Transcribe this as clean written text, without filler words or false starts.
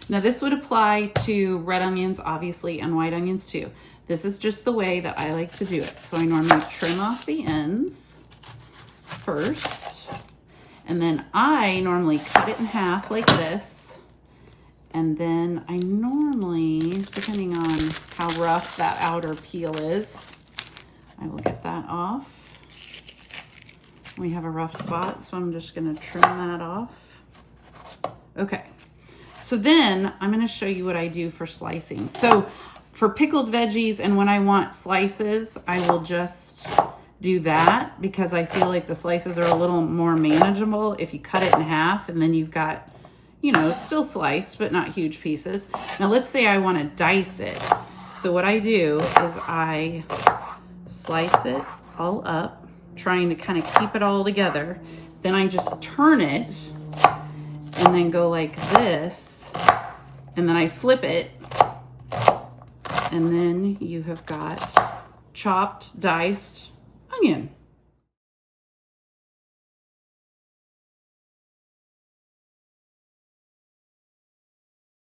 Now this would apply to red onions, obviously, and white onions too. This is just the way that I like to do it. So I normally trim off the ends first, and then I normally cut it in half like this. And then I normally, depending on how rough that outer peel is, I will get that off. We have a rough spot, so I'm just gonna trim that off. Okay, so then I'm gonna show you what I do for slicing. So for pickled veggies, and when I want slices, I will just do that because I feel like the slices are a little more manageable if you cut it in half, and then you've got, you know, still sliced, but not huge pieces. Now let's say I wanna dice it. So what I do is I slice it all up, trying to kind of keep it all together. Then I just turn it and then go like this, and then I flip it, and then you have got chopped, diced onion.